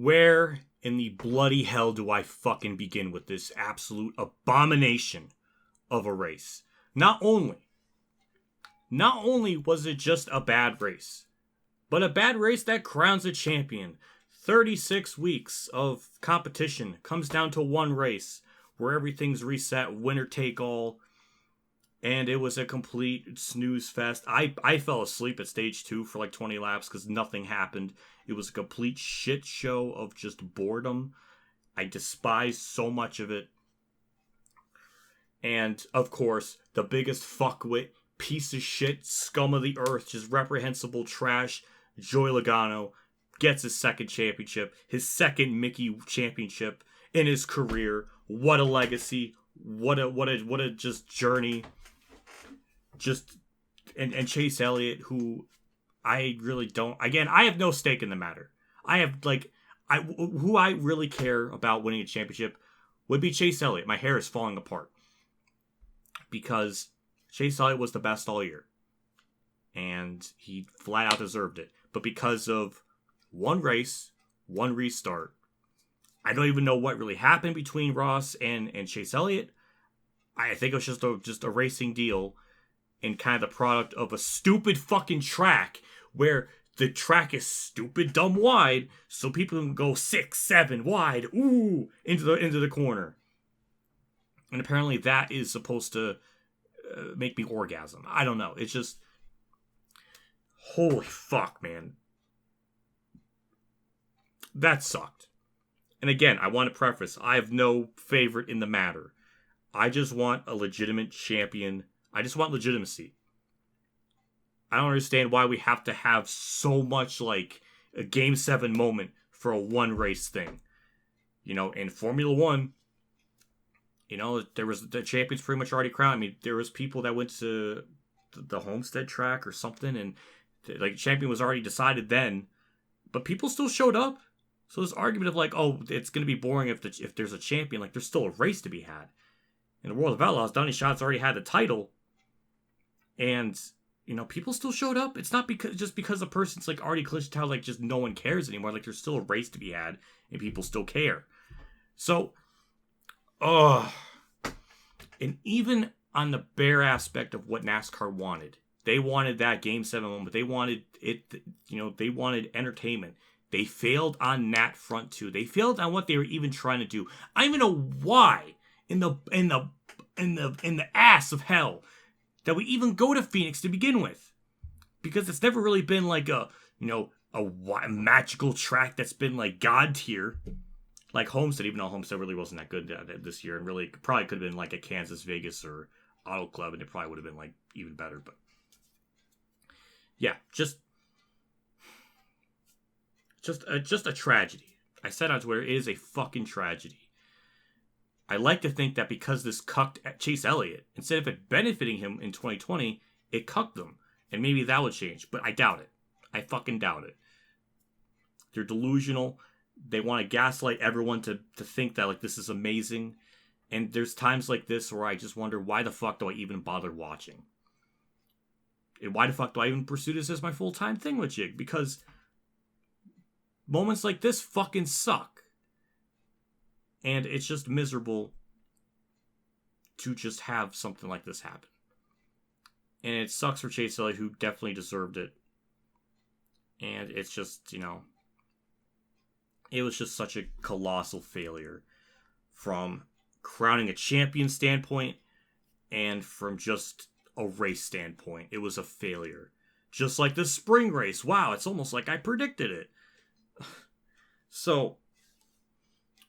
Where in the bloody hell do I fucking begin with this absolute abomination of a race? Not only was it just a bad race, but a bad race that crowns a champion. 36 weeks of competition comes down to one race where everything's reset, winner take all, and it was a complete snooze fest. I fell asleep at stage 2 for like 20 laps because nothing happened. It was a complete shit show of just boredom. I despised so much of it. And, of course, the biggest fuckwit, piece of shit, scum of the earth, just reprehensible trash, Joey Logano, gets his second championship, his second Mickey championship in his career. What a legacy. What a just journey. And Chase Elliott, who I really don't, again, I have no stake in the matter. Who I really care about winning a championship would be Chase Elliott. My hair is falling apart because Chase Elliott was the best all year and he flat out deserved it. But because of one race, one restart, I don't even know what really happened between Ross and Chase Elliott. I think it was just a racing deal and kind of the product of a stupid fucking track where the track is stupid dumb wide, so people can go 6, 7 wide, into the corner. And apparently that is supposed to make me orgasm. I don't know. It's just, holy fuck, man. That sucked. And again, I want to preface, I have no favorite in the matter. I just want a legitimate champion. I just want legitimacy. I don't understand why we have to have so much like a Game 7 moment for a one race thing. You know, in Formula 1, you know, there was the champions pretty much already crowned. I mean, there was people that went to the Homestead track or something, and like champion was already decided then, but people still showed up. So this argument of like, oh, it's going to be boring if there's a champion, like there's still a race to be had. In the World of Outlaws, Donny Schatz already had the title, and you know, people still showed up. It's not because the person's like already glitched out, like just no one cares anymore. Like there's still a race to be had, and people still care. So, and even on the bare aspect of what NASCAR wanted, they wanted that Game 7 moment. They wanted it, you know, they wanted entertainment. They failed on that front too. They failed on what they were even trying to do. I don't even know why in the ass of hell that we even go to Phoenix to begin with, because it's never really been like a magical track that's been like god tier, like Homestead. Even though Homestead really wasn't that good this year, and really probably could have been like a Kansas, Vegas, or Auto Club, and it probably would have been like even better. But yeah, just a tragedy. I said on Twitter, it is a fucking tragedy. I like to think that because this cucked at Chase Elliott, instead of it benefiting him in 2020, it cucked them. And maybe that would change. But I doubt it. I fucking doubt it. They're delusional. They want to gaslight everyone to think that like this is amazing. And there's times like this where I just wonder, why the fuck do I even bother watching? And why the fuck do I even pursue this as my full-time thingamajig? Because moments like this fucking suck. And it's just miserable to just have something like this happen. And it sucks for Chase Elliott, who definitely deserved it. And it's just, you know, it was just such a colossal failure from crowning a champion standpoint and from just a race standpoint. It was a failure. Just like the spring race. Wow, it's almost like I predicted it. So,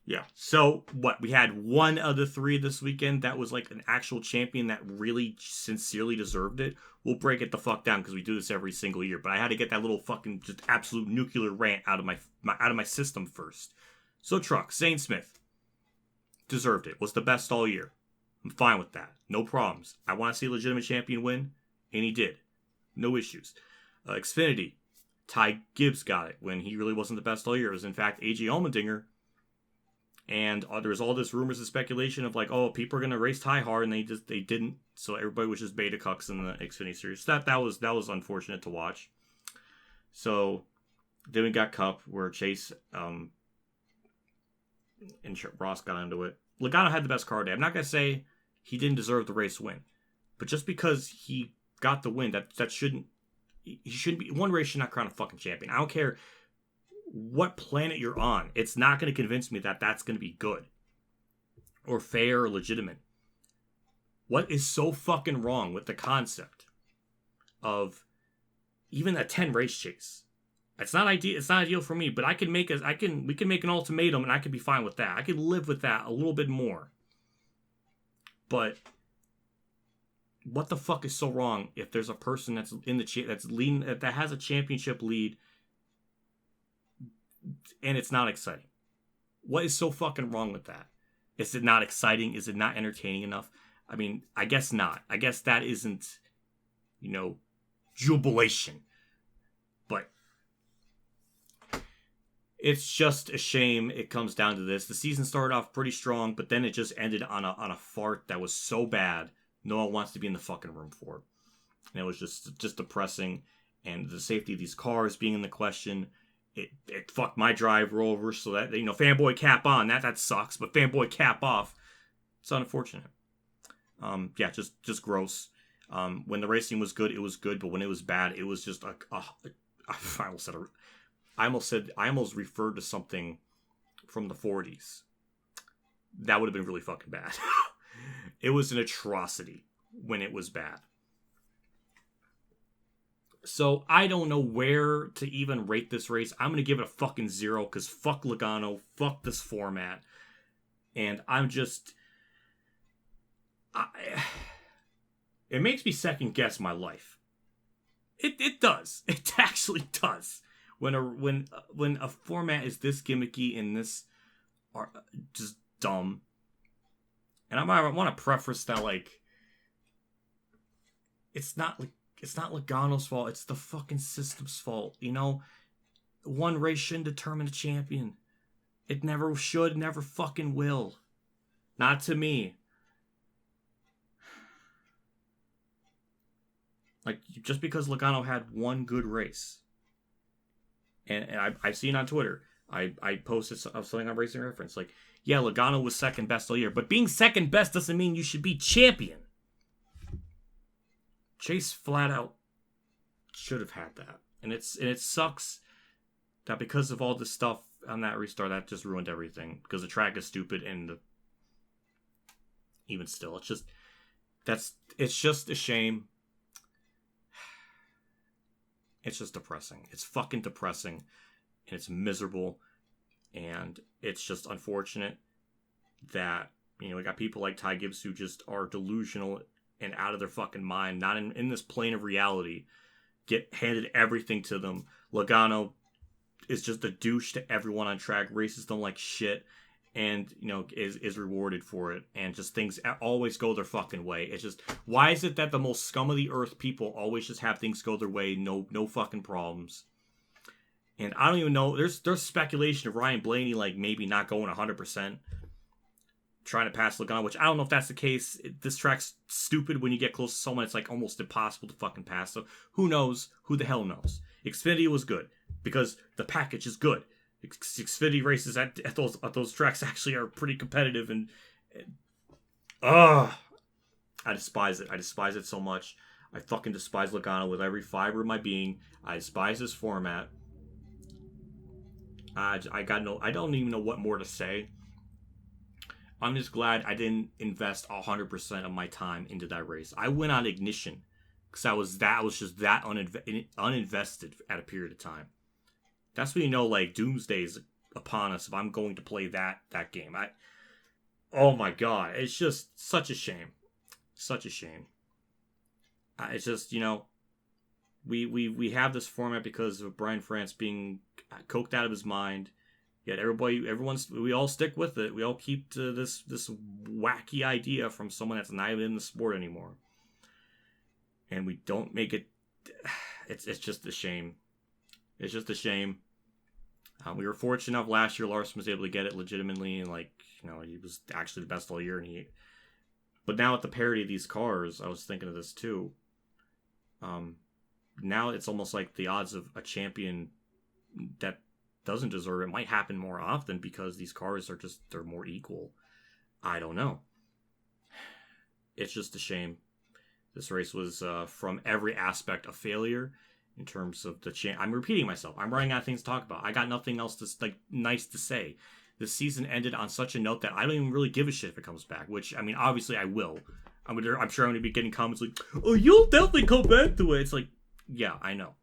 yeah. So, what? We had one of the three this weekend that was like an actual champion that really sincerely deserved it. We'll break it the fuck down because we do this every single year. But I had to get that little fucking just absolute nuclear rant out of my system first. So, Truck, Zane Smith deserved it. Was the best all year. I'm fine with that. No problems. I want to see a legitimate champion win, and he did. No issues. Xfinity, Ty Gibbs got it when he really wasn't the best all year. It was, in fact, AJ Allmendinger. And there was all this rumors and speculation of like, oh, people are going to race Ty hard, and they didn't. So everybody was just beta cucks in the Xfinity series. So that was unfortunate to watch. So then we got Cup, where Chase and Ross got into it. Logano had the best car day. I'm not gonna say he didn't deserve the race win, but just because he got the win, that shouldn't he shouldn't be one race should not crown a fucking champion. I don't care what planet you're on. It's not gonna convince me that that's gonna be good or fair or legitimate. What is so fucking wrong with the concept of even a 10 race chase? It's not ideal. It's not ideal for me, but we can make an ultimatum, and I can be fine with that. I can live with that a little bit more. But what the fuck is so wrong if there's a person that's in the that's leading that has a championship lead, and it's not exciting? What is so fucking wrong with that? Is it not exciting? Is it not entertaining enough? I mean, I guess not. I guess that isn't, jubilation. But it's just a shame it comes down to this. The season started off pretty strong, but then it just ended on a fart that was so bad, no one wants to be in the fucking room for it. And it was just depressing. And the safety of these cars being in the question, it fucked my driver over. So that, fanboy cap on, that sucks. But fanboy cap off, it's unfortunate. Yeah, just gross. When the racing was good, it was good. But when it was bad, it was just I almost referred to something from the 40s. That would have been really fucking bad. It was an atrocity when it was bad. So I don't know where to even rate this race. I'm going to give it a fucking 0 because fuck Logano, fuck this format. And I'm just... it makes me second guess my life. It does. It actually does. When a format is this gimmicky and this are just dumb. And I want to preface that it's not Logano's fault. It's the fucking system's fault. One race shouldn't determine a champion. It never should, never fucking will. Not to me. Just because Logano had one good race. And I've seen on Twitter, I posted something on Racing Reference, yeah, Logano was second best all year, but being second best doesn't mean you should be champion. Chase flat out should have had that. And it sucks that because of all this stuff on that restart, that just ruined everything. Because the track is stupid and even still, it's just a shame. It's just depressing. It's fucking depressing. And it's miserable. And it's just unfortunate that, we got people like Ty Gibbs who just are delusional and out of their fucking mind, not in this plane of reality, get handed everything to them. Logano is just a douche to everyone on track, races them like shit, and, is rewarded for it. And just things always go their fucking way. It's just, why is it that the most scum of the earth people always just have things go their way, no fucking problems? And I don't even know, there's speculation of Ryan Blaney, maybe not going 100%, trying to pass Logano, which I don't know if that's the case. This track's stupid when you get close to someone. It's almost impossible to fucking pass. So who knows? Who the hell knows? Xfinity was good because the package is good. Xfinity races at those tracks actually are pretty competitive, and I despise it. I despise it so much. I fucking despise Logano with every fiber of my being. I despise this format. I don't even know what more to say. I'm just glad I didn't invest 100% of my time into that race. I went on ignition because I was just that uninvested at a period of time. That's when doomsday's upon us if I'm going to play that game. Oh my god, it's just such a shame. Such a shame. It's just, we have this format because of Brian France being coked out of his mind. Yet we all stick with it. We all keep to this wacky idea from someone that's not even in the sport anymore. And we don't make it. It's just a shame. It's just a shame. We were fortunate enough last year. Larson was able to get it legitimately, and he was actually the best all year. But now at the parity of these cars, I was thinking of this too. Now it's almost like the odds of a champion that doesn't deserve it might happen more often because these cars are they're more equal. I don't know. It's just a shame. This race was, from every aspect, a failure in terms of the I'm repeating myself. I'm running out of things to talk about. I got nothing else to nice to say. The season ended on such a note that I don't even really give a shit if it comes back. Which, I mean, obviously I will. I'm sure I'm going to be getting comments like, "Oh, you'll definitely come back to it." It's like, yeah, I know.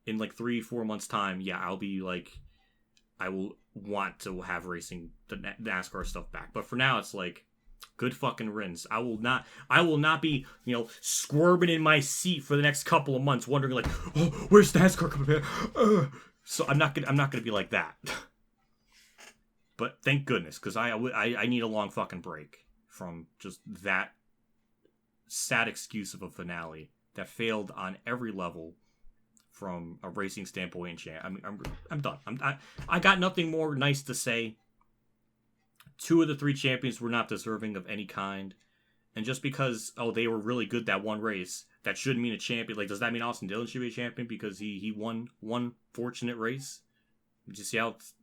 In like 3-4 months' time, yeah, I'll be like, I will want to have racing the NASCAR stuff back. But for now, it's like, good fucking riddance. I will not be, squirming in my seat for the next couple of months, wondering like, "Oh, where's NASCAR coming back?" So I'm not gonna be like that. But thank goodness, because I need a long fucking break from just that sad excuse of a finale that failed on every level from a racing standpoint. I'm done. I got nothing more nice to say. 2 of the 3 champions were not deserving of any kind. And just because, they were really good that one race, that shouldn't mean a champion. Like, does that mean Austin Dillon should be a champion because he won one fortunate race? You see how it's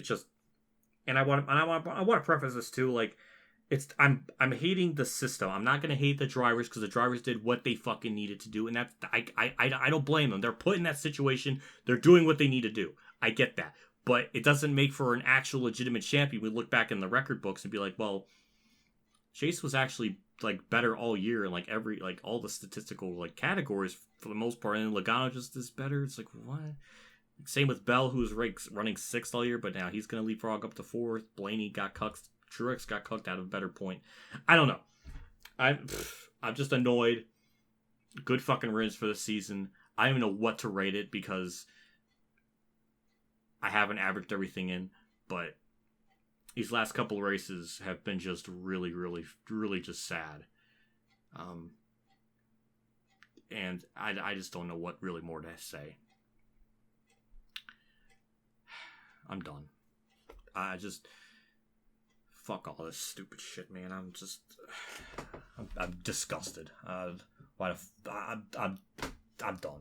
just. And I want to preface this too. Like, I'm hating the system. I'm not gonna hate the drivers because the drivers did what they fucking needed to do, and that's I don't blame them. They're put in that situation. They're doing what they need to do. I get that. But it doesn't make for an actual legitimate champion. We look back in the record books and be like, well, Chase was actually like better all year in like all the statistical like categories for the most part, and Logano just is better. It's like, what? Same with Bell, who was running 6th all year, but now he's gonna leapfrog up to 4th. Blaney got cucked. Truex got cooked out of a better point. I don't know. I'm just annoyed. Good fucking riddance for the season. I don't even know what to rate it because I haven't averaged everything in, but these last couple of races have been just really, really, really just sad. And I just don't know what really more to say. I'm done. Fuck all this stupid shit, man. I'm disgusted. I'm done.